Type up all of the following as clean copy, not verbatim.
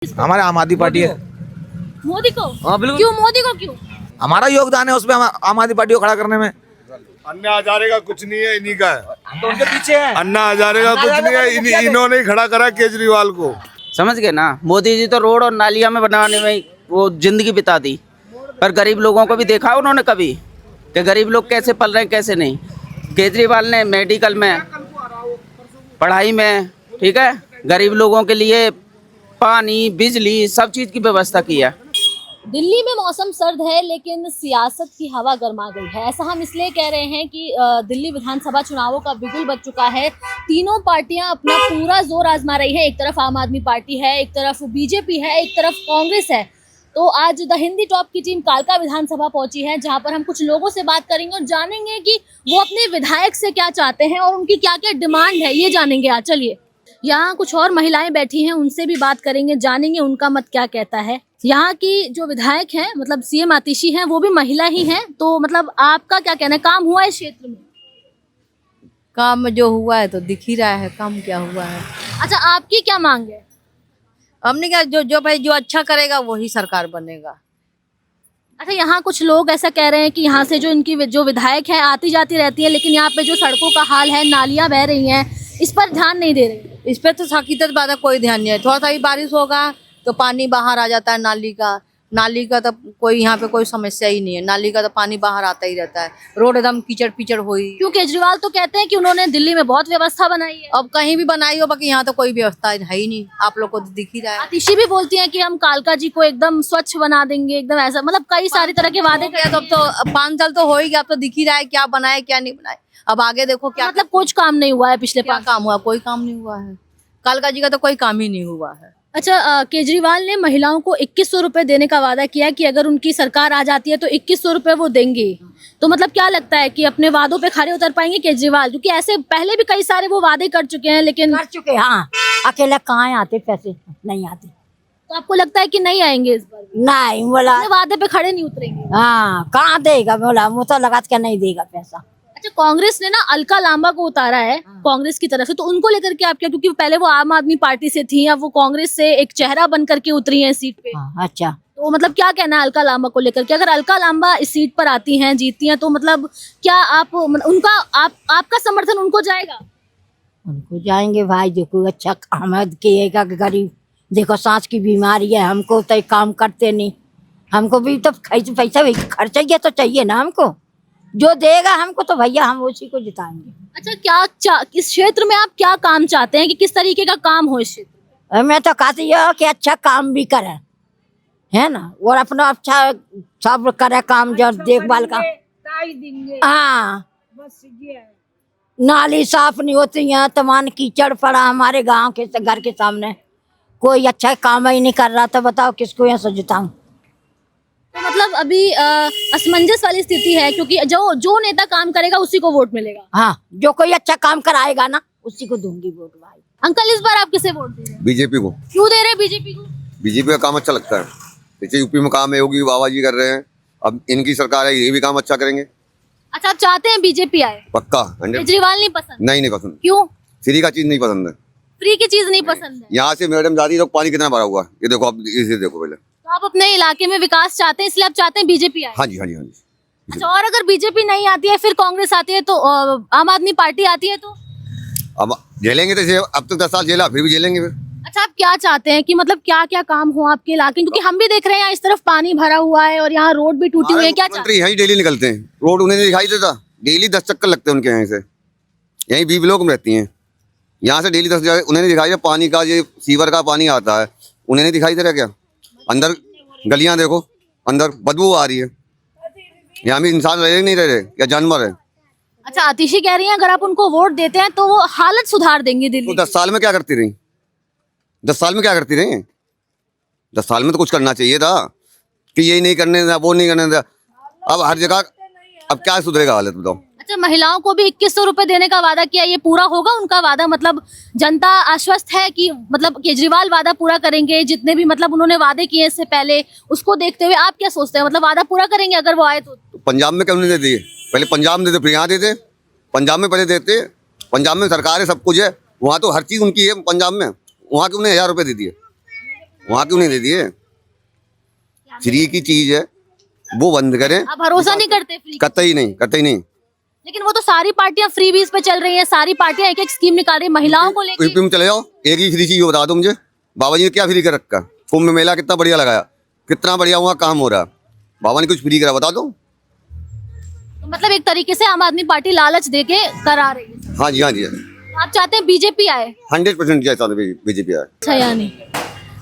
हमारे आम आदमी पार्टी है। मोदी को? हाँ बिल्कुल। क्यों मोदी को क्यों? हमारा योगदान है उसमें, आम आदमी पार्टी को खड़ा करने में। अन्ना हजारे का कुछ नहीं है, इन्हीं का है। तो उनके पीछे है। अन्ना हजारे का कुछ नहीं है, इन्होंने ही खड़ा करा केजरीवाल को। समझ गए ना। मोदी जी तो रोड और नालियां में बनाने में वो जिंदगी बिता दी, पर गरीब लोगों को भी देखा उन्होंने कभी कि गरीब लोग कैसे पल रहे हैं कैसे नहीं। केजरीवाल ने मेडिकल में, पढ़ाई में, ठीक है, गरीब लोगों के लिए पानी, बिजली, सब चीज की व्यवस्था की है। दिल्ली में मौसम सर्द है लेकिन सियासत की हवा गर्मा गई है। ऐसा हम इसलिए कह रहे हैं कि दिल्ली विधानसभा चुनावों का बिगुल बज चुका है। तीनों पार्टियां अपना पूरा जोर आजमा रही है। एक तरफ आम आदमी पार्टी है, एक तरफ बीजेपी है, एक तरफ कांग्रेस है। तो आज द हिंदी टॉप की टीम कालका विधानसभा पहुंची है, जहां पर हम कुछ लोगों से बात करेंगे और जानेंगे कि वो अपने विधायक से क्या चाहते हैं और उनकी क्या क्या डिमांड है, ये जानेंगे। आज चलिए, यहाँ कुछ और महिलाएं बैठी हैं, उनसे भी बात करेंगे, जानेंगे उनका मत क्या कहता है। यहाँ की जो विधायक हैं, मतलब सीएम आतिशी हैं, वो भी महिला ही हैं। तो मतलब आपका क्या कहना है, काम हुआ है इस क्षेत्र में? काम जो हुआ है तो दिख ही रहा है, काम क्या हुआ है। अच्छा, आपकी क्या मांग है? हमने क्या, जो भाई जो अच्छा करेगा वही सरकार बनेगा। अच्छा, यहाँ कुछ लोग ऐसा कह रहे हैं कि यहाँ से जो इनकी जो विधायक है आती जाती रहती है, लेकिन यहाँ पे जो सड़कों का हाल है, नालियाँ बह रही हैं, इस पर ध्यान नहीं दे रही। इस पे तो हकीकत बात है, कोई ध्यान नहीं है। थोड़ा सा ही बारिश होगा तो पानी बाहर आ जाता है नाली का तो कोई यहाँ पे कोई समस्या ही नहीं है। नाली का तो पानी बाहर आता ही रहता है। रोड एकदम कीचड़ पीचड़ हुई। क्यों? केजरीवाल तो कहते हैं कि उन्होंने दिल्ली में बहुत व्यवस्था बनाई है। अब कहीं भी बनाई हो, बाकी यहाँ तो कोई व्यवस्था है ही नहीं। आप लोग को तो दिख ही रहा है। आतिशी भी बोलती हैं कि हम कालका जी को एकदम स्वच्छ बना देंगे, एकदम ऐसा, मतलब कई सारी तरह के वादे तो अब तो 5 साल तो हो ही गया, अब तो दिख ही रहा है क्या बनाए क्या नहीं बनाए। अब आगे देखो क्या, मतलब कुछ काम नहीं हुआ है पिछले क्या 5 काम हुआ, कोई काम नहीं हुआ है। कालका जी का तो कोई काम ही नहीं हुआ है। अच्छा, केजरीवाल ने महिलाओं को 2100 रुपए देने का वादा किया कि अगर उनकी सरकार आ जाती है तो 2100 रुपए वो देंगे। तो मतलब क्या लगता है कि अपने वादों पे खरे उतर पाएंगे केजरीवाल? क्योंकि ऐसे पहले भी कई सारे वो वादे कर चुके हैं, लेकिन कर चुके। हाँ, अकेले कहाँ आते पैसे, नहीं आते। तो आपको लगता है कि नहीं आएंगे इस बार? नहीं बोला, अपने वादे पे खड़े नहीं उतरेंगे। हाँ कहाँ देगा, बोला मुँह तो लगा के नहीं देगा पैसा। अच्छा, कांग्रेस ने ना अलका लांबा को उतारा है कांग्रेस की तरफ से, तो उनको लेकर के आप क्या, क्योंकि पहले वो आम आदमी पार्टी से थी, अब वो कांग्रेस से एक चेहरा बन करके उतरी हैं सीट पे। हाँ, अच्छा। तो मतलब क्या कहना है अलका लांबा को लेकर के? अगर अलका लांबा इस सीट पर आती हैं, जीतती हैं, तो मतलब क्या आप उनका आपका समर्थन उनको जाएगा? उनको जाएंगे भाई, देखो अच्छा काम किएगा। गरीब देखो सांस की बीमारी है, हमको तो काम करते नहीं, हमको भी तो पैसा खर्चा तो चाहिए ना हमको। जो देगा हमको तो भैया हम उसी को जिताएंगे। अच्छा, इस क्षेत्र में आप क्या काम चाहते हैं कि किस तरीके का काम हो इस क्षेत्र में? मैं तो कहती हूँ कि अच्छा काम भी करे, है ना, और अपना अच्छा सब करे काम, जो देखभाल का। हाँ, नाली साफ नहीं होती है, तमाम कीचड़ पड़ा हमारे गांव के घर के सामने। कोई अच्छा काम ही नहीं कर रहा, तो बताओ किसको यहाँ से जिताऊं? तो मतलब अभी असमंजस वाली स्थिति है, क्योंकि जो नेता काम करेगा उसी को वोट मिलेगा। हाँ, जो कोई अच्छा काम कराएगा ना उसी को दूंगी वोट भाई। अंकल, इस बार आप किसे वोट दे रहे हैं? बीजेपी को। क्यों दे रहे हैं बीजेपी को? बीजेपी का काम अच्छा लगता है। जैसे यूपी में काम है, योगी बाबा जी कर रहे हैं, अब इनकी सरकार है, ये भी काम अच्छा करेंगे। अच्छा, आप चाहते हैं बीजेपी आए? पक्का 100। केजरीवाल नहीं पसंद? नहीं पसंद। क्यों? फ्री का चीज नहीं पसंद है। फ्री की चीज नहीं पसंद है? यहाँ से मैडम जाती है, पानी कितना भरा हुआ है, ये देखो, आप इसे देखो पहले। तो आप अपने इलाके में विकास चाहते हैं, इसलिए आप चाहते हैं बीजेपी आए? हाँ जी, हाँ जी, हाँ जी। अच्छा, और अगर बीजेपी नहीं आती है, फिर कांग्रेस आती है, तो आम आदमी पार्टी आती है, तो अब झेलेंगे तो अब तक 10 साल झेला, फिर भी झेलेंगे फिर। अच्छा, आप क्या चाहते हैं कि मतलब क्या क्या काम हो आपके इलाके? क्योंकि हम भी देख रहे हैं यहाँ इस तरफ पानी भरा हुआ है और यहाँ रोड भी टूटी हुई है। क्या चाहते हैं? यहीं डेली निकलते हैं, रोड उन्हें नहीं दिखाई देता। डेली 10 चक्कर लगते हैं उनके यहाँ से। यहीं बी ब्लॉक में रहती हैं, यहाँ से डेली 10 जाए, उन्हें नहीं दिखाई दे। पानी का ये सीवर का पानी आता है, उन्हें नहीं दिखाई दे रहा क्या? अंदर गलियां देखो, अंदर बदबू आ रही है। यहाँ भी इंसान रहे नहीं रहे या जानवर है। अच्छा, आतिशी कह रही हैं अगर आप उनको वोट देते हैं तो वो हालत सुधार देंगे दिल्ली। तो 10 साल में क्या करती रही? 10 साल में क्या करती रही? 10 साल में तो कुछ करना चाहिए था कि यही नहीं करने था, वो नहीं करने था। अब हर जगह अब क्या सुधरेगा हालत, बताओ। अच्छा, महिलाओं को भी 2100 रुपए देने का वादा किया, ये पूरा होगा उनका वादा? मतलब जनता आश्वस्त है कि मतलब केजरीवाल वादा पूरा करेंगे? जितने भी मतलब उन्होंने वादे किए इससे पहले, उसको देखते हुए आप क्या सोचते हैं, मतलब वादा पूरा करेंगे अगर वो आए तो? पंजाब में क्यों नहीं देती? पहले पंजाब में देते, फिर यहाँ देते। पंजाब में पहले देते, पंजाब में सरकार है, सब कुछ है, वहाँ तो हर चीज उनकी है। पंजाब में वहाँ क्यों नहीं 1000 रुपये दे दिए? वहाँ क्यों नहीं दे दिए? फ्री की चीज है वो बंद करें। आप भरोसा नहीं करते फ्री? कतई नहीं, कतई नहीं। लेकिन वो तो सारी पार्टियां फ्री बीज पे चल रही हैं, सारी पार्टियां एक एक स्कीम निकाल रही है महिलाओं को लेकर। यूपी में चले जाओ, एक ही फ्री चीज बता दो मुझे। बाबा जी ने क्या फ्री कर रखा? कुंभ मेला कितना बढ़िया लगाया, कितना बढ़िया वहाँ काम हो रहा। बाबा ने कुछ फ्री करा बता दो। तो मतलब एक तरीके से आम आदमी पार्टी लालच देके करा रही है। हाँ जी, हाँ जी, आप चाहते हैं बीजेपी आए? 100% जैसा बीजेपी आए। अच्छा, यानी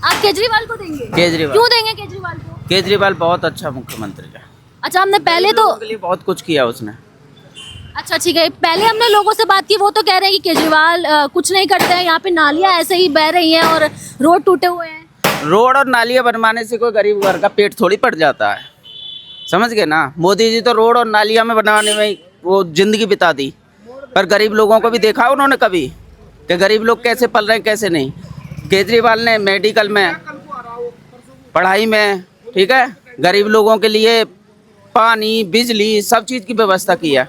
आप केजरीवाल को देंगे? केजरीवाल। क्यों देंगे केजरीवाल को? केजरीवाल बहुत अच्छा मुख्यमंत्री है। अच्छा, हमने पहले तो लोगों के लिए बहुत कुछ किया उसने। अच्छा ठीक है, पहले हमने लोगों से बात की, वो तो कह रहे हैं कि केजरीवाल कुछ नहीं करते हैं, यहाँ पे नालियाँ ऐसे ही बह रही हैं और रोड टूटे हुए हैं। रोड और नालियाँ बनवाने से कोई गरीब वर्ग का पेट थोड़ी पड़ जाता है, समझ गए ना। मोदी जी तो रोड और नालियाँ में बनवाने में ही वो जिंदगी बिता दी, पर गरीब लोगों को भी देखा उन्होंने कभी कि गरीब लोग कैसे पल रहे हैं कैसे नहीं। केजरीवाल ने मेडिकल में, पढ़ाई में, ठीक है, गरीब लोगों के लिए पानी बिजली सब चीज़ की व्यवस्था की है।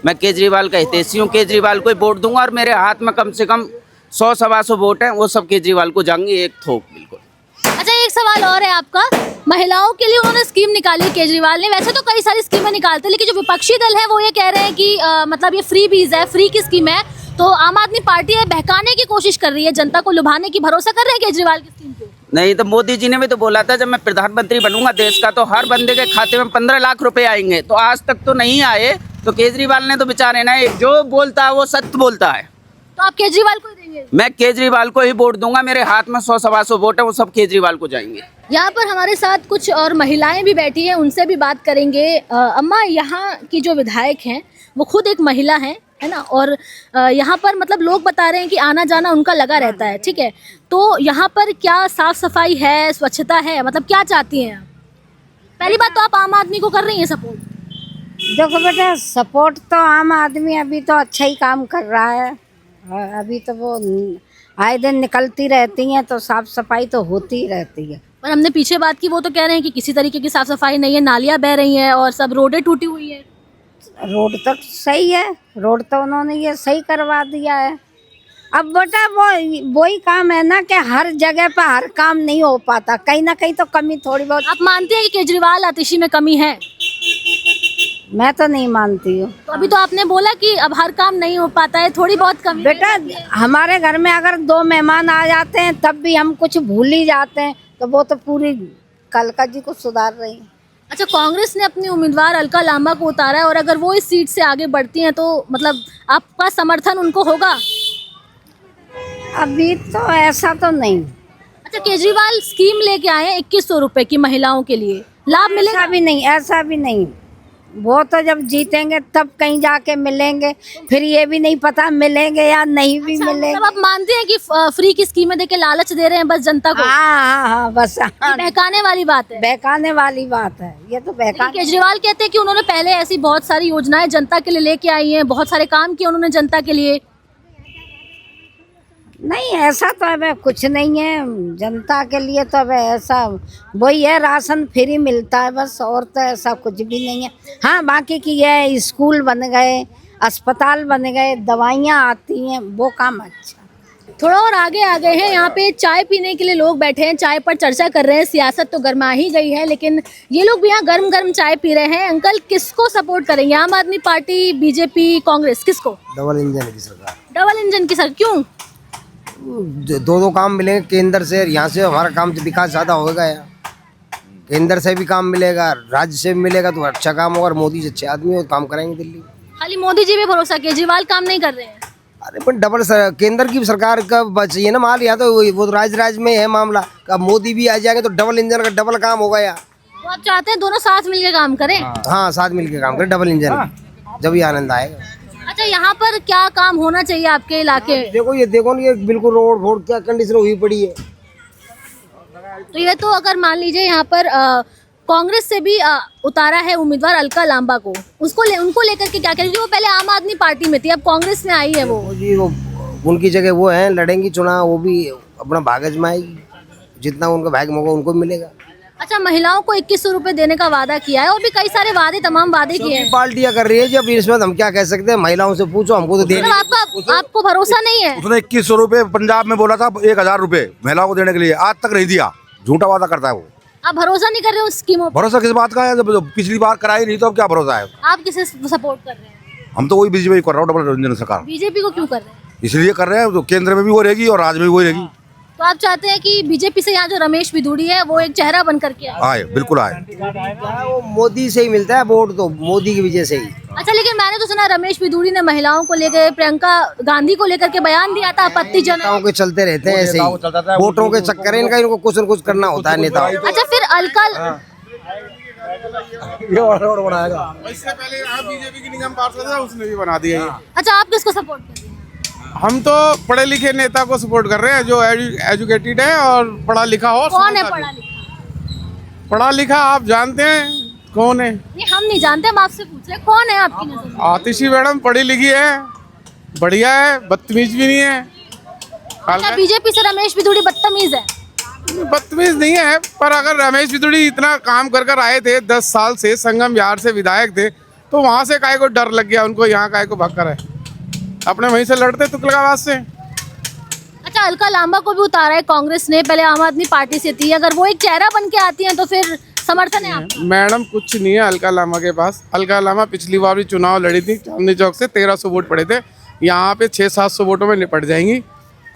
मैं केजरीवाल का हितैषी हूँ, केजरीवाल को ही वोट दूंगा और मेरे हाथ में कम से कम 100-125 वोट हैं, वो सब केजरीवाल को जाएंगे एक थोक, बिल्कुल। अच्छा, एक सवाल और है आपका, महिलाओं के लिए उन्होंने स्कीम निकाली केजरीवाल ने, वैसे तो कई सारी स्कीमें निकालते हैं, लेकिन जो विपक्षी दल है वो ये कह रहे हैं कि मतलब ये फ्री बीज है, फ्री की स्कीम है, तो आम आदमी पार्टी है बहकाने की कोशिश कर रही है, जनता को लुभाने की। भरोसा कर रहे हैं केजरीवाल की स्कीम पे? नहीं, तो मोदी जी ने भी तो बोला था जब मैं प्रधानमंत्री बनूंगा देश का तो हर बंदे के खाते में 15 लाख रुपए आएंगे, तो आज तक तो नहीं आए। तो केजरीवाल ने तो बेचारे ना, जो बोलता है वो सत्य बोलता है। तो आप केजरीवाल को ही देंगे? मैं केजरीवाल को ही वोट दूंगा, मेरे हाथ में 100-125 वोट है, वो सब केजरीवाल को जाएंगे। यहाँ पर हमारे साथ कुछ और महिलाएं भी बैठी हैं, उनसे भी बात करेंगे। अम्मा, यहाँ की जो विधायक हैं वो खुद एक महिला है ना, और यहाँ पर मतलब लोग बता रहे हैं कि आना जाना उनका लगा रहता है, ठीक है, तो यहाँ पर क्या साफ सफाई है, स्वच्छता है, मतलब क्या चाहती हैं आप? पहली बात तो आप आम आदमी को कर रही हैं सपोर्ट? देखो बेटा, सपोर्ट तो आम आदमी अभी तो अच्छा ही काम कर रहा है। अभी तो वो आए दिन निकलती रहती हैं तो साफ सफाई तो होती ही रहती है। पर हमने पीछे बात की, वो तो कह रहे हैं कि किसी तरीके की साफ सफाई नहीं है, नालियाँ बह रही हैं और सब रोडें टूटी हुई हैं। रोड तो सही है, रोड तो उन्होंने ये सही करवा दिया है। अब बेटा वही काम है ना कि हर जगह पर हर काम नहीं हो पाता, कहीं ना कहीं तो कमी थोड़ी बहुत। आप मानते हैं कि केजरीवाल आतिशी में कमी है? मैं तो नहीं मानती हूँ। तो अभी तो आपने बोला कि अब हर काम नहीं हो पाता है, थोड़ी बहुत कमी। बेटा, हमारे घर में अगर 2 मेहमान आ जाते हैं तब भी हम कुछ भूल ही जाते हैं, तो वो तो पूरी कलका जी को सुधार रही है। अच्छा, कांग्रेस ने अपनी उम्मीदवार अलका लांबा को उतारा है और अगर वो इस सीट से आगे बढ़ती हैं तो मतलब आपका समर्थन उनको होगा? अभी तो ऐसा तो नहीं। अच्छा, केजरीवाल स्कीम लेके आए हैं 2100 रुपए की महिलाओं के लिए, लाभ मिलेगा? ऐसा भी नहीं, ऐसा भी नहीं। वो तो जब जीतेंगे तब कहीं जाके मिलेंगे, फिर ये भी नहीं पता मिलेंगे या नहीं भी मिलेंगे। मतलब आप मानते हैं कि फ्री की स्कीमें देके लालच दे रहे हैं बस जनता को? हाँ, बस ये बहकाने वाली बात है। बहकाने वाली बात है ये तो। केजरीवाल कहते हैं कि उन्होंने पहले ऐसी बहुत सारी योजनाएं जनता के लिए लेके आई हैं, बहुत सारे काम किए उन्होंने जनता के लिए। नहीं, ऐसा तो अब कुछ नहीं है जनता के लिए, तो अब ऐसा वही है, राशन फ्री मिलता है बस, और तो ऐसा कुछ भी नहीं है। हाँ, बाकी की ये स्कूल बन गए, अस्पताल बन गए, दवाइयाँ आती हैं, वो काम अच्छा। थोड़ा और आगे आ गए हैं, यहाँ पे चाय पीने के लिए लोग बैठे हैं, चाय पर चर्चा कर रहे हैं। सियासत तो गर्मा ही गई है, लेकिन ये लोग भी यहाँ गर्म गर्म चाय पी रहे हैं। अंकल, किसको सपोर्ट करेंगे, आम आदमी पार्टी, बीजेपी, कांग्रेस, किसको? डबल इंजन की सरकार। डबल इंजन की सरकार क्यों? 2 काम मिलेंगे केंद्र से, यहाँ से हमारा काम विकास ज्यादा होगा। केंद्र से भी काम मिलेगा, राज्य से भी मिलेगा, तो अच्छा काम होगा। मोदी जी अच्छे आदमी हो, काम करेंगे दिल्ली। खाली मोदी जी पे भरोसा, केजरीवाल काम नहीं कर रहे हैं? अरे पर डबल केंद्र की सरकार का चाहिए ना माल, यहाँ तो वो तो राज्य में है मामला। अब मोदी भी आ जाएंगे तो डबल इंजन का डबल काम होगा यहाँ। तो आप चाहते हैं दोनों साथ मिलकर काम करें? हाँ, साथ मिलकर काम करें, डबल इंजन, जब ही आनंद आएगा। अच्छा, यहाँ पर क्या काम होना चाहिए आपके इलाके? देखो ना, ये बिल्कुल रोड क्या कंडीशन हुई पड़ी है। तो ये तो अगर मान लीजिए यहाँ पर कांग्रेस से भी उतारा है उम्मीदवार अलका लांबा को, उनको लेकर के क्या करेंगे? वो पहले आम आदमी पार्टी में थी, अब कांग्रेस में आई है वो जी। वो उनकी जगह वो है, लड़ेंगी चुनाव, वो भी अपना भाग आजमाएगी, जितना उनका भाग होगा उनको मिलेगा। अच्छा, महिलाओं को 2100 रुपए देने का वादा किया है और भी कई सारे वादे, तमाम वादे किए हैं। पार्टियां कर रही है जब, इसमें हम क्या कह सकते हैं? महिलाओं से पूछो, हमको तो देने। आपको भरोसा नहीं है? उसने 2100 रुपए पंजाब में बोला था, 1000 रुपए महिलाओं को देने के लिए, आज तक नहीं दिया। झूठा वादा करता है वो। आप भरोसा नहीं कर रहे उस स्कीमों पर? भरोसा किस बात का है, जब पिछली बार कराई नहीं तो अब क्या भरोसा है। आप किसे सपोर्ट कर रहे हैं? हम तो वही बीजेपी कर रहा हूँ, डबल इंजन सरकार। बीजेपी को क्यों कर रहे हैं? इसलिए कर रहे हैं, तो केंद्र में भी वो रहेगी और राज्य में भी वो रहेगी। तो आप चाहते हैं कि बीजेपी से यहाँ जो रमेश बिधूड़ी है वो एक चेहरा बन करके आए? आए, बिल्कुल आए। वो मोदी से ही मिलता है वोट, तो मोदी की वजह से ही। अच्छा, लेकिन मैंने तो सुना रमेश बिधूड़ी ने महिलाओं को लेकर, प्रियंका गांधी को लेकर के बयान दिया था आपत्तिजनक। नेताओं के चलते रहते हैं ऐसे ही, वोटों के चक्कर इनका, इनको कुछ न कुछ करना होता है नेताओं को। अच्छा, फिर अलका इससे पहले यहाँ बीजेपी की निगम पार्षद है, उसने भी बना दिया ये। अच्छा, आप किसको सपोर्ट कर रहे हैं? हम तो पढ़े लिखे नेता को सपोर्ट कर रहे हैं जो एजुकेटेड है और पढ़ा लिखा हो। कौन है पढ़ा लिखा? पढ़ा लिखा आप जानते हैं कौन है? नहीं, हम नहीं जानते, हम आपसे पूछ रहे हैं कौन है आपकी नजर में? आतिशी मैडम पढ़ी लिखी है, बढ़िया है, बदतमीज भी नहीं है। अच्छा, बीजेपी से रमेश बिधूड़ी बदतमीज है? बदतमीज नहीं है, पर अगर रमेश बिधूड़ी इतना काम कर आए थे 10 साल से, संगम विहार से विधायक थे, तो वहाँ से काहे को डर लग गया उनको, यहाँ काहे को भागकर है? अपने वहीं से लड़ते तुगलकाबाज से। अच्छा, अलका लांबा को भी उतारा है कांग्रेस ने, पहले आम आदमी पार्टी से थी, अगर वो एक चेहरा बन के आती हैं तो फिर समर्थन है आपका? मैडम कुछ नहीं है अलका लांबा के पास। अलका लांबा पिछली बार भी चुनाव लड़ी थी, चांदनी चौक से 1300 वोट पड़े थे, यहाँ पे 600-700 वोटों में निपट जाएंगी,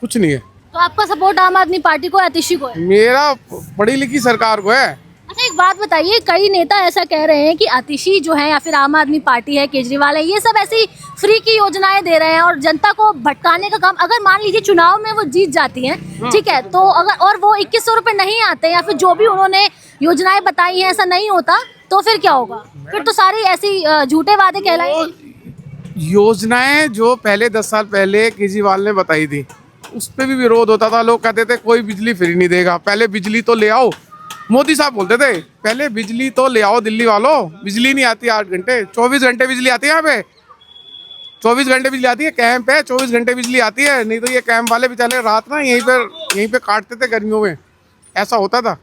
कुछ नहीं है। तो आपका सपोर्ट आम आदमी पार्टी को, आतिशी को है? मेरा पढ़ी लिखी सरकार को है। अच्छा, एक बात बताइए, कई नेता ऐसा कह रहे हैं कि आतिशी जो है या फिर आम आदमी पार्टी है, केजरीवाल है, ये सब ऐसी फ्री की योजनाएं दे रहे हैं और जनता को भटकाने का काम। अगर मान लीजिए चुनाव में वो जीत जाती हैं, ठीक है, तो अगर और वो 2100 रुपए नहीं आते या फिर जो भी उन्होंने योजनाएं बताई हैं ऐसा नहीं होता, तो फिर क्या होगा? फिर तो सारी ऐसी झूठे वादे कहलाएंगे। योजनाएं जो पहले 10 साल पहले केजरीवाल ने बताई थी, उस पर भी विरोध होता था। लोग कहते थे कोई बिजली फ्री नहीं देगा, पहले बिजली तो ले आओ। मोदी साहब बोलते थे पहले बिजली तो ले आओ दिल्ली वालों, बिजली नहीं आती 8 घंटे, 24 घंटे बिजली आती है यहाँ पे, 24 घंटे बिजली आती है। कैंप है, 24 घंटे बिजली आती है, नहीं तो ये कैंप वाले बेचारे रात ना यहीं पे काटते थे गर्मियों में, ऐसा होता था।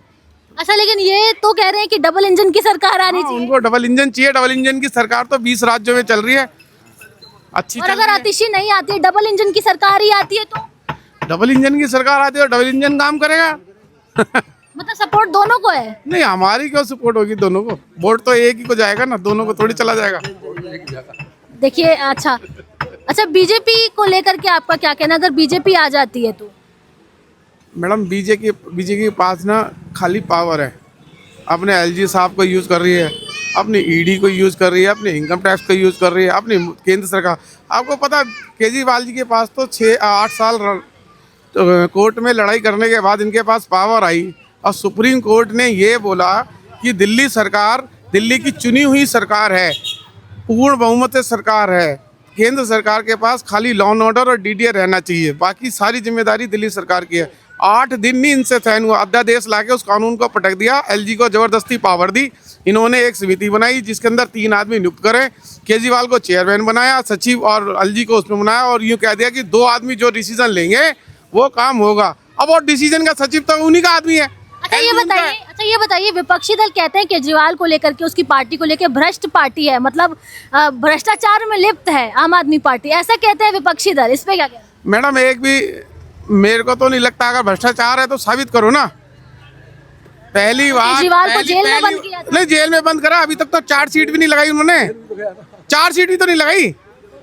अच्छा, लेकिन ये तो कह रहे हैं कि डबल इंजन की सरकार आनी चाहिए। उनको डबल इंजन चाहिए, डबल इंजन की सरकार तो 20 राज्यों में चल रही है, अच्छी। और अगर आतिशी नहीं आती है, डबल इंजन की सरकार ही आती है, तो डबल इंजन की सरकार आती है और डबल इंजन काम करेगा। मतलब सपोर्ट दोनों को है? नहीं, हमारी क्यों सपोर्ट होगी दोनों को? वोट तो एक ही को जाएगा ना, दोनों को थोड़ी चला जाएगा। देखिए, अच्छा बीजेपी को लेकर के आपका क्या कहना, अगर बीजेपी आ जाती है तो? मैडम बीजेपी के पास ना खाली पावर है, अपने एलजी साहब को यूज कर रही है, अपनी ईडी को यूज कर रही है, अपने इनकम टैक्स को यूज कर रही है, अपनी केंद्र सरकार। आपको पता केजरीवाल जी के पास तो 6-8 साल कोर्ट में लड़ाई करने के बाद इनके पास पावर आई और सुप्रीम कोर्ट ने ये बोला कि दिल्ली सरकार दिल्ली की चुनी हुई सरकार है, पूर्ण बहुमत से सरकार है, केंद्र सरकार के पास खाली लॉ एंड ऑर्डर और डीडीए रहना चाहिए, बाकी सारी जिम्मेदारी दिल्ली सरकार की है। 8 दिन नहीं इनसे सहन हुआ, अध्यादेश लाके उस कानून को पटक दिया, एलजी को जबरदस्ती पावर दी। इन्होंने एक समिति बनाई जिसके अंदर 3 आदमी नियुक्त करे, केजरीवाल को चेयरमैन बनाया, सचिव और एलजी को उसमें बनाया और यूँ कह दिया कि 2 आदमी जो डिसीजन लेंगे वो काम होगा। अब और डिसीजन का सचिव तो उन्हीं का आदमी है। अच्छा, ये बताइए, विपक्षी दल कहते हैं केजरीवाल को लेकर के, उसकी पार्टी को लेकर भ्रष्ट पार्टी है, मतलब भ्रष्टाचार में लिप्त है आम आदमी पार्टी, ऐसा कहते हैं विपक्षी दल, इस पे क्या कहते हैं? मैडम एक भी मेरे को तो नहीं लगता, अगर भ्रष्टाचार है तो साबित करो ना। पहली बार केजरीवाल को जेल में बंद किया था। नहीं, जेल में बंद करा, अभी तक तो चार्जशीट भी नहीं लगाई उन्होंने, चार्जशीट भी तो नहीं लगाई।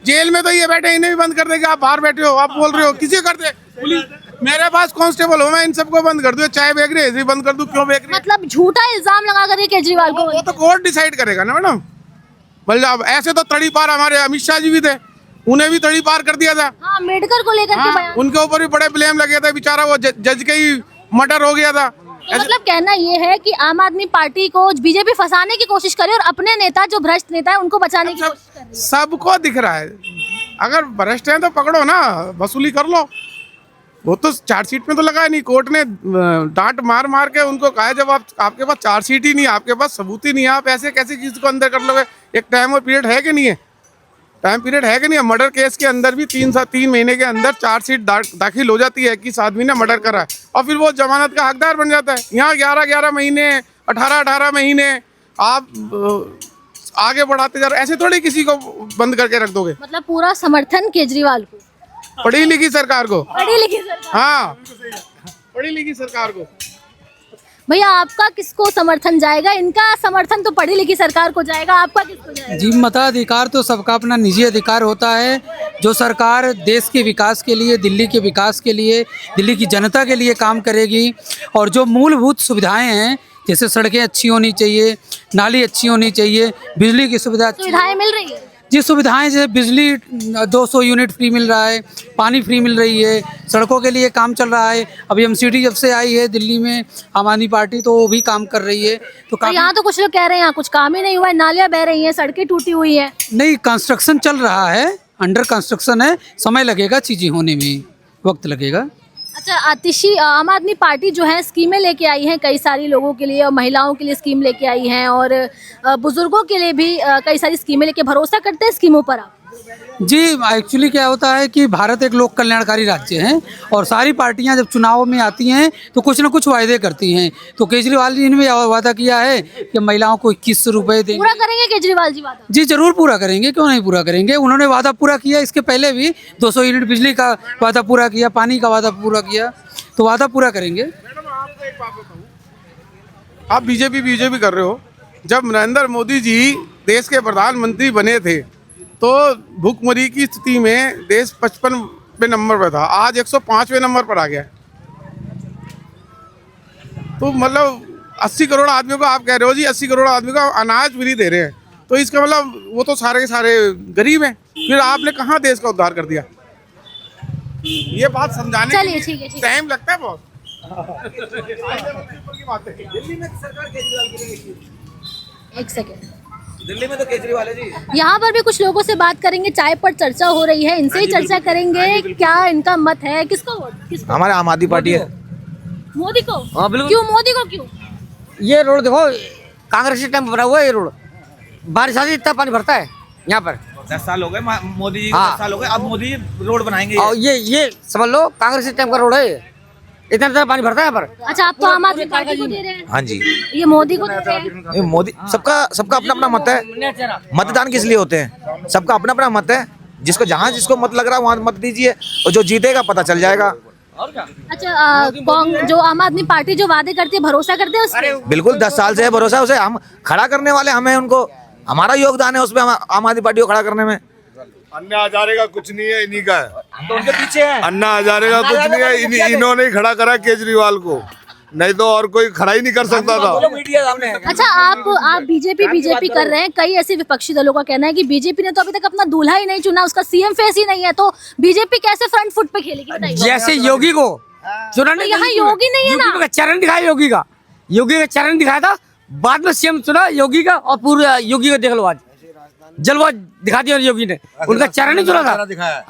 जेल में तो ये बैठे, इन्हें भी बंद कर देगा। आप बाहर बैठे हो, आप बोल रहे हो किसी कर दे पुलिस, मेरे पास कांस्टेबल हो, मैं इन सबको बंद कर दूं, चाय बेच रही है बंद कर दूं, क्यों बेच रही है? मतलब झूठा इल्जाम लगा कर केजरीवाल को, वो तो कोर्ट डिसाइड करेगा ना मैडम। मतलब ऐसे तो तड़ी पार हमारे अमित शाह जी भी थे, उन्हें भी तड़ी पार कर दिया था। हाँ, अम्बेडकर को लेकर के बयान, उनके ऊपर भी बड़े ब्लेम लगे थे, बेचारा वो जज के ही मर्डर हो गया था। मतलब कहना ये है कि आम आदमी पार्टी को बीजेपी फंसाने की कोशिश करे और अपने नेता जो भ्रष्ट नेता है उनको बचाने की कोशिश कर रही है। सबको दिख रहा है, अगर भ्रष्ट है तो पकड़ो ना, वसूली कर लो। वो तो चार्जशीट में तो लगा नहीं, कोर्ट ने डांट मार मार के उनको कहा जब आपके पास चार्जशीट ही नहीं, आपके पास सबूत ही नहीं है, आप ऐसे कैसे चीज को अंदर कर लोगे? एक टाइम और पीरियड है कि नहीं है? टाइम पीरियड है कि नहीं है? मर्डर केस के अंदर भी 3 महीने के अंदर चार्जशीट दाखिल हो जाती है कि इस आदमी ने मर्डर करा है और फिर वो जमानत का हकदार बन जाता है। यहाँ 11 महीने 18 महीने आप आगे बढ़ाते जा रहे, ऐसे थोड़ी किसी को बंद करके रख दोगे। मतलब पूरा समर्थन केजरीवाल को, पढ़ी लिखी सरकार को, पढ़ी लिखी सरकार। हाँ, पढ़ी लिखी सरकार को। भैया आपका किसको समर्थन जाएगा? इनका समर्थन तो पढ़ी लिखी सरकार को जाएगा, आपका किसको जाएगा? जी, मताधिकार तो सबका अपना निजी अधिकार होता है। जो सरकार देश के विकास के लिए, दिल्ली के विकास के लिए, दिल्ली की जनता के लिए काम करेगी और जो मूलभूत सुविधाएं हैं जैसे सड़कें अच्छी होनी चाहिए, नाली अच्छी होनी चाहिए, बिजली की सुविधाएं मिल रही है? जी, सुविधाएं जैसे बिजली 200 यूनिट फ्री मिल रहा है, पानी फ्री मिल रही है, सड़कों के लिए काम चल रहा है। अभी एमसीडी जब से आई है दिल्ली में आम आदमी पार्टी, तो वो भी काम कर रही है। तो यहाँ तो कुछ लोग कह रहे हैं यहाँ कुछ काम ही नहीं हुआ है, नालियाँ बह रही हैं, सड़कें टूटी हुई है। नहीं, कंस्ट्रक्शन चल रहा है, अंडर कंस्ट्रक्शन है, समय लगेगा, चीजें होने में वक्त लगेगा। अच्छा आतिशी, आम आदमी पार्टी जो है स्कीमें लेके आई है कई सारी लोगों के लिए, और महिलाओं के लिए स्कीम लेके आई हैं और बुजुर्गों के लिए भी कई सारी स्कीमें लेके, भरोसा करते हैं स्कीमों पर आप? जी, एक्चुअली क्या होता है कि भारत एक लोक कल्याणकारी राज्य है और सारी पार्टियां जब चुनाव में आती हैं तो कुछ ना कुछ वायदे करती हैं। तो केजरीवाल जी ने वादा किया है कि महिलाओं को 21 रुपए देंगे। पूरा करेंगे केजरीवाल जी वादा? जी जरूर पूरा करेंगे, क्यों नहीं पूरा करेंगे। उन्होंने वादा पूरा किया, इसके पहले भी 200 यूनिट बिजली का वादा पूरा किया, पानी का वादा पूरा किया, तो वादा पूरा करेंगे। आप बीजेपी कर रहे हो। जब नरेंद्र मोदी जी देश के प्रधानमंत्री बने थे तो भूखमरी की स्थिति में देश 55वें नंबर पर था, आज 105वें नंबर पर आ गया। तो मतलब 80 करोड़ आदमियों को आप कह रहे हो जी 80 करोड़ आदमी को अनाज फ्री दे रहे हैं, तो इसका मतलब वो तो सारे के सारे गरीब हैं। फिर आपने कहाँ देश का उद्धार कर दिया? ये बात समझाने चलिए ठीक है, टाइम लगता है बहुत। एक सेकेंड, दिल्ली में तो केजरीवाल है जी। यहाँ पर भी कुछ लोगों से बात करेंगे, चाय पर चर्चा हो रही है, इनसे ही चर्चा करेंगे क्या इनका मत है, किसको वोट? किसको? हमारे आम आदमी पार्टी है। मोदी को? हाँ, बिल्कुल। क्यों मोदी को क्यों? ये रोड देखो, कांग्रेस के टाइम पर बना हुआ है ये रोड, बारिश आती इतना पानी भरता है यहाँ पर। 10 साल हो गए मोदी जी, हाँ। 10 साल हो गए, अब मोदी रोड बनाएंगे। और ये समझ लो कांग्रेस के टाइम का रोड है, इतना पानी भरता है यहाँ पर। अच्छा, आप तो आम आदमी पार्टी को दे रहे हैं? हाँ जी, ये मोदी को दे रहे हैं? ये मोदी, सबका अपना अपना मत है। मतदान किस लिए होते हैं? सबका अपना अपना मत है, जिसको जहाँ जिसको मत लग रहा है वहाँ मत दीजिए, और जो जीतेगा पता चल जाएगा। अच्छा, जो आम आदमी पार्टी जो वादे करती है, भरोसा करते हैं उसपे? बिल्कुल, 10 साल से है भरोसा, उसे हम खड़ा करने वाले हमें, उनको हमारा योगदान है उसमें, आम आदमी पार्टी को खड़ा करने में। अन्ना हजारे का कुछ नहीं है, इन्हीं का है। तो उनके पीछे है। अन्ना हजारे का कुछ नहीं है, इन्होंने ही खड़ा करा केजरीवाल को, नहीं तो और कोई खड़ा ही नहीं कर सकता था। अच्छा, आप बीजेपी कर रहे हैं, कई ऐसे विपक्षी दलों का कहना है कि बीजेपी ने तो अभी तक अपना दूल्हा ही नहीं चुना, उसका सीएम फेस ही नहीं है, तो बीजेपी कैसे फ्रंट फुट पे खेलेगी बताइए? जैसे योगी को चुना, तो यहाँ योगी नहीं है ना? चरण दिखाया योगी का चरण दिखाया था, बाद में सीएम चुना योगी का, और पूरा योगी का देख लो आज जलवा दिखा दिया योगी ने, उनका चेहरा नहीं चुना था,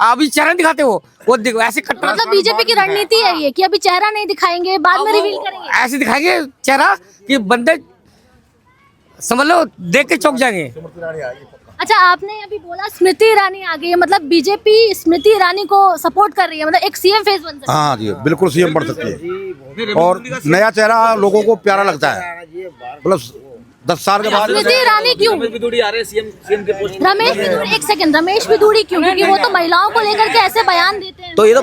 अभी चेहरा दिखाते वो देखो ऐसे कट्टर। मतलब बीजेपी की रणनीति है ये कि अभी चेहरा नहीं दिखाएंगे, बाद में रिवील करेंगे, ऐसे दिखाएंगे चेहरा कि बंदे समझ लो देख के चौंक जाएंगे। अच्छा, आपने अभी बोला स्मृति ईरानी आ गई है, मतलब बीजेपी स्मृति ईरानी को सपोर्ट कर रही है, मतलब एक सीएम फेस बन सकती है। हाँ जी, बिल्कुल सीएम बन सकती है, और नया चेहरा लोगों को प्यारा लगता है। मतलब 10 साल के बाद स्मृति ईरानी क्यों? रमेश बिधूड़ी आ रहे हैं सीएम के पोस्ट। रमेश बिधूड़ी, एक सेकंड, रमेश बिधूड़ी क्यों? क्योंकि वो तो महिलाओं को लेकर के ऐसे बयान देते हैं। तो ये तो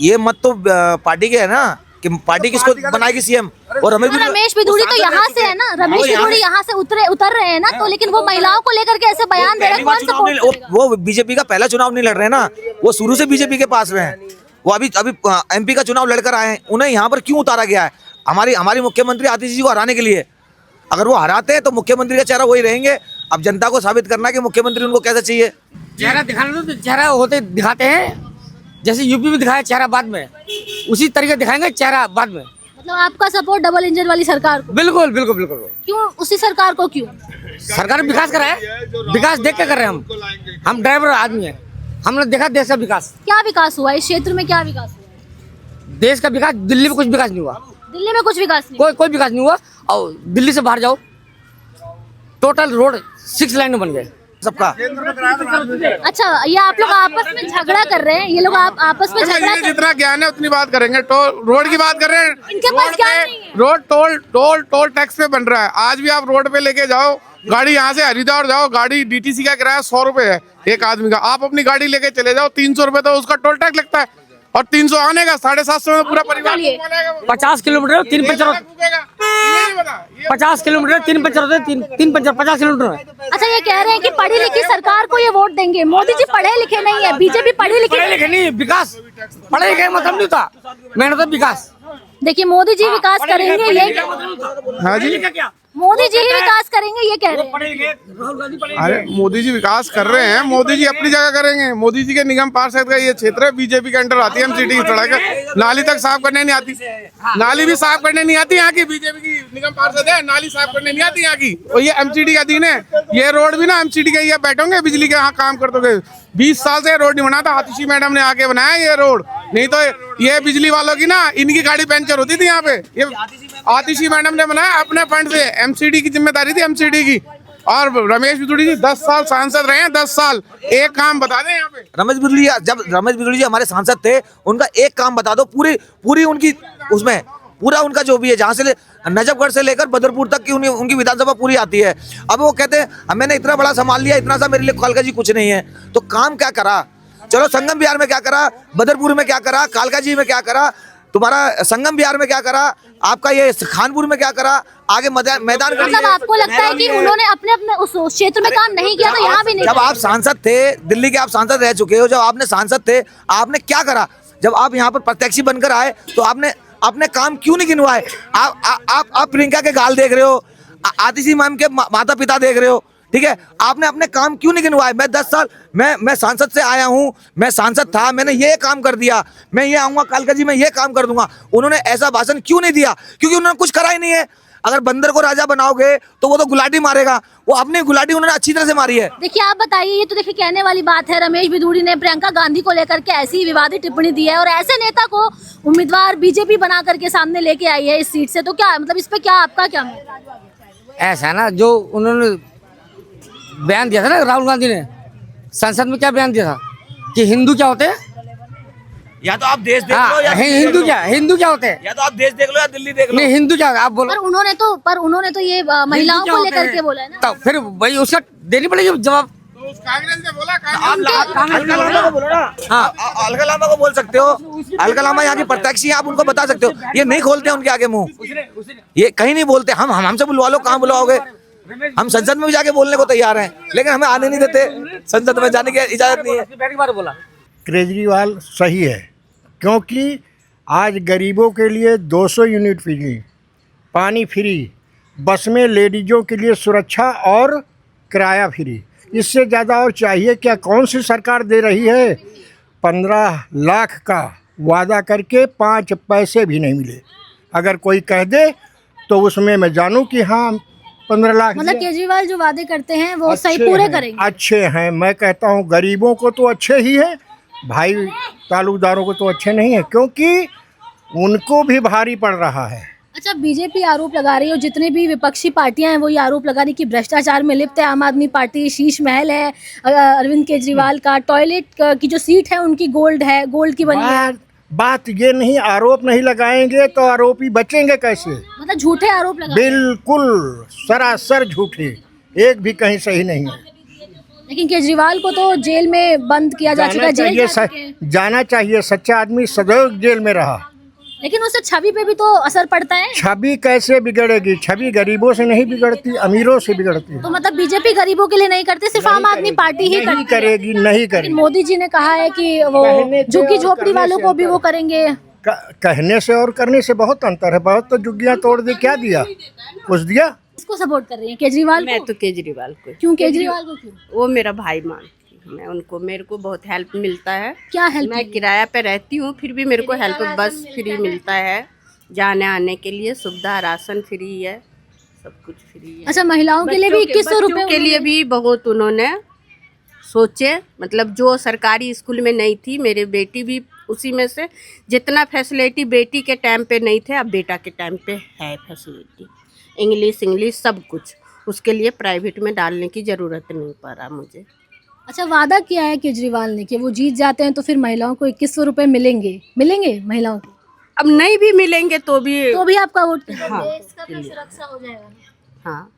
ये मत तो पार्टी के है ना, कि पार्टी किसको बनाएगी सीएम। और रमेश बिधूड़ी तो यहाँ से है ना, रमेश बिधूड़ी यहाँ से उतर रहे हैं ना, तो लेकिन वो महिलाओं को लेकर के ऐसे बयान दे रहे हैं, कौन सपोर्ट करेगा? वो बीजेपी का पहला चुनाव नहीं लड़ रहे ना, वो शुरू से बीजेपी के पास में है। वो अभी एमपी का चुनाव लड़कर आए हैं, उन्हें यहाँ पर क्यों उतारा गया है? हमारी मुख्यमंत्री आतिशी जी को हराने के लिए। अगर वो हराते हैं तो मुख्यमंत्री का चेहरा वही रहेंगे। अब जनता को साबित करना कि मुख्यमंत्री उनको कैसा चाहिए। चेहरा दिखाना तो चेहरा होते दिखाते हैं, जैसे यूपी में दिखाया चेहरा बाद में, उसी तरीके दिखाएंगे चेहरा बाद में। मतलब आपका सपोर्ट डबल इंजन वाली सरकार को? बिल्कुल बिल्कुल बिल्कुल। क्यों उसी सरकार को? क्यों? सरकार विकास करा है, विकास देख के कर रहे हैं हम ड्राइवर आदमी है, हमने देखा देश का विकास। क्या विकास हुआ इस क्षेत्र में? क्या विकास हुआ? देश का विकास, दिल्ली में कुछ विकास नहीं हुआ, दिल्ली में कुछ विकास नहीं, कोई विकास नहीं हुआ। और दिल्ली से बाहर जाओ, टोटल रोड 6 लाइन में बन गए सबका। अच्छा, ये आप लोग आपस में झगड़ा कर रहे हैं, ये लोग आपस में झगड़ा कर, जितना ज्ञान है उतनी बात करेंगे। रोड की बात कर रहे हैं, इनके पास ज्ञान नहीं है। रोड टोल टैक्स पे बन रहा है। आज भी आप रोड पे लेके जाओ गाड़ी, यहाँ से हरिद्वार जाओ, गाड़ी डीटीसी का किराया 100 रुपए है एक आदमी का। आप अपनी गाड़ी लेके चले जाओ, 300 रुपए तो उसका टोल टैक्स लगता है। और 300 आने का 750 में पूरा परिवार चलिए। 50 किलोमीटर 3 पंचर 50 किलोमीटर 3 पंचर होते 3 पंचर 50 किलोमीटर है। अच्छा, ये कह रहे हैं कि पढ़ी लिखी सरकार को ये वोट देंगे। मोदी जी पढ़े लिखे नहीं है, बीजेपी पढ़ी लिखी पढ़े लिखे नहीं, विकास पढ़े लिखे मतलब नहीं होता, मेहनत विकास। देखिए मोदी जी विकास करेंगे, ये हाँ जी, मोदी जी ही विकास करेंगे ये कह रहे हैं। अरे मोदी जी विकास कर रहे हैं, मोदी जी अपनी जगह करेंगे। मोदी जी के निगम पार्षद का ये क्षेत्र है, बीजेपी के अंडर आती है एमसीडी की सड़क, नाली तक साफ करने नहीं आती, नाली भी साफ करने नहीं आती यहाँ की। बीजेपी की निगम पार्षद है, नाली साफ करने नहीं आती यहाँ की, और ये एमसीडी का अधीन है। ये रोड भी ना एमसीडी के, ये बैठोगे बिजली के यहाँ काम कर दोगे। 20 साल से रोड नहीं बना था, आतिशी मैडम ने आके बनाया ये रोड, नहीं तो ये बिजली वालों की ना इनकी गाड़ी पंचर होती थी यहाँ पे। ये आतिशी मैडम ने बनाया अपने फंड से, एमसीडी की जिम्मेदारी थी एमसीडी की। और रमेश बिदुड़ी जी 10 साल सांसद रहे हैं, 10 साल, एक काम बता दें यहाँ पे। रमेश बिदुड़ी जी हमारे सांसद थे, उनका एक काम बता दो, पूरी उनकी उसमें पूरा उनका जो भी है, जहाँ से नजफगढ़ से लेकर बदरपुर तक की उनकी विधानसभा पूरी आती है। अब वो कहते हैं मैंने इतना बड़ा संभाल लिया, इतना सा मेरे लिए कालका जी कुछ नहीं है। तो काम क्या करा? चलो संगम बिहार में क्या करा, बदरपुर में क्या करा, कालका जी में क्या करा, तुम्हारा संगम बिहार में क्या करा, आपका ये खानपुर में क्या करा, आगे मैदान मतलब आपको लगता है कि उन्होंने अपने अपने उस क्षेत्र में काम नहीं किया, तो यहाँ भी नहीं। जब आप सांसद थे, दिल्ली के आप सांसद रह चुके हो, जब आपने सांसद थे आपने क्या करा? जब आप यहाँ पर प्रत्याशी बनकर आए तो आपने अपने काम क्यों नहीं गिनवाए? आप प्रियंका के गाल देख रहे हो, आतिशी मैम के माता पिता देख रहे हो, ठीक है, आपने अपने काम क्यों नहीं गिनवाए? मैं 10 साल मैं सांसद से आया हूँ, मैं सांसद था, मैंने ये काम कर दिया, मैं ये आऊँगा कालका जी मैं ये काम कर दूंगा। उन्होंने ऐसा भाषण क्यों नहीं दिया? क्योंकि उन्होंने कुछ करा ही नहीं है। अगर बंदर को राजा बनाओगे तो वो तो गुलाटी मारेगा, वो अपनी गुलाटी उन्होंने अच्छी तरह से मारी है। देखिए आप बताइए, ये तो देखिए कहने वाली बात है, रमेश बिधूड़ी ने प्रियंका गांधी को लेकर के ऐसी विवादित टिप्पणी दी है और ऐसे नेता को उम्मीदवार बीजेपी बना करके सामने लेके आई है इस सीट से, तो क्या मतलब इस पे क्या आपका क्या मतलब? ऐसा ना, जो उन्होंने बयान दिया था ना राहुल गांधी ने संसद में, क्या बयान दिया था कि हिंदू क्या होते हैं? या तो आप देश देख लो या हिंदू क्या होते हैं? या तो आप देश देख लो या दिल्ली देख लो। नहीं, हिंदू क्या आप बोलो। पर उन्होंने तो ये महिलाओं को लेकर के बोला है ना, तो फिर भाई उसका देनी पड़ेगी जवाब। कांग्रेस ने बोला, अलका लामा को बोलो ना। हाँ, अलका लामा को बोल सकते हो, अलका लामा यहाँ की प्रत्याशी, आप उनको बता सकते हो। ये नहीं खोलते उनके आगे मुंह, ये कहीं नहीं बोलते। हमसे बुलवा लो, कहाँ बुलवाओगे? हम संसद में भी जाके बोलने को तैयार हैं, लेकिन हमें आने नहीं देते, संसद में जाने की इजाजत नहीं है। केजरीवाल सही है, क्योंकि आज गरीबों के लिए 200 यूनिट फ्री, पानी फ्री, बस में लेडीज़ों के लिए सुरक्षा और किराया फ्री, इससे ज़्यादा और चाहिए क्या? कौन सी सरकार दे रही है? 15 लाख का वादा करके 5 पैसे भी नहीं मिले। अगर कोई कह दे तो उसमें मैं जानूं कि हाँ 15 लाख। मतलब केजरीवाल जो वादे करते हैं वो सही पूरे करेंगे, अच्छे हैं। मैं कहता हूँ गरीबों को तो अच्छे ही हैं, भाई तालुकदारों को तो अच्छे नहीं है, क्योंकि उनको भी भारी पड़ रहा है। अच्छा, बीजेपी आरोप लगा रही है, जितने भी विपक्षी पार्टियां हैं वो ये आरोप लगा रही कि भ्रष्टाचार में लिप्त है आम आदमी पार्टी, शीश महल है अरविंद केजरीवाल का, टॉयलेट की जो सीट है उनकी गोल्ड है, गोल्ड की बनी है। बात ये नहीं, आरोप नहीं लगाएंगे तो आरोपी बचेंगे कैसे? मतलब झूठे आरोप लगा, बिल्कुल सरासर झूठे, एक भी कहीं सही नहीं है। लेकिन केजरीवाल को तो जेल में बंद किया जा चुका है, जाना चाहिए। सच्चा आदमी सदैव जेल में रहा, लेकिन उससे छवि पे भी तो असर पड़ता है। छवि कैसे बिगड़ेगी? छवि गरीबों से नहीं बिगड़ती, अमीरों से बिगड़ती है। तो मतलब बीजेपी गरीबों के लिए नहीं करती, सिर्फ आम आदमी पार्टी ही करेगी, नहीं करेगी। मोदी जी ने कहा है कि वो झुग्गी झोपड़ी वालों को भी वो करेंगे। कहने से और करने से बहुत अंतर है। बहुत तो झुग्गियां तोड़ दी, क्या दिया? कुछ दिया? किसको सपोर्ट कर रही है? केजरीवाल? मैं तो केजरीवाल को। क्यों केजरीवाल को? क्यों? वो मेरा भाई मान, मैं उनको, मेरे को बहुत हेल्प मिलता है। क्या हेल्प? मैं किराया पे रहती हूँ, फिर भी मेरे को हेल्प, बस फ्री मिलता है, जाने आने के लिए सुविधा, राशन फ्री है, सब कुछ फ्री है। अच्छा, महिलाओं के लिए भी 2100 रुपए के लिए भी बहुत उन्होंने सोचे, मतलब जो सरकारी स्कूल में नहीं थी, मेरे बेटी भी उसी में से, जितना फैसिलिटी बेटी के टाइम पे नहीं थे अब बेटा के टाइम पे है फैसिलिटी, इंग्लिश सब कुछ। उसके लिए प्राइवेट में डालने की ज़रूरत नहीं पड़ा मुझे। अच्छा, वादा किया है केजरीवाल ने कि वो जीत जाते हैं तो फिर महिलाओं को 2100 रुपए मिलेंगे महिलाओं को। अब नहीं भी मिलेंगे तो भी आपका वोट। हाँ, देश का सुरक्षा हो जाएगा। हाँ।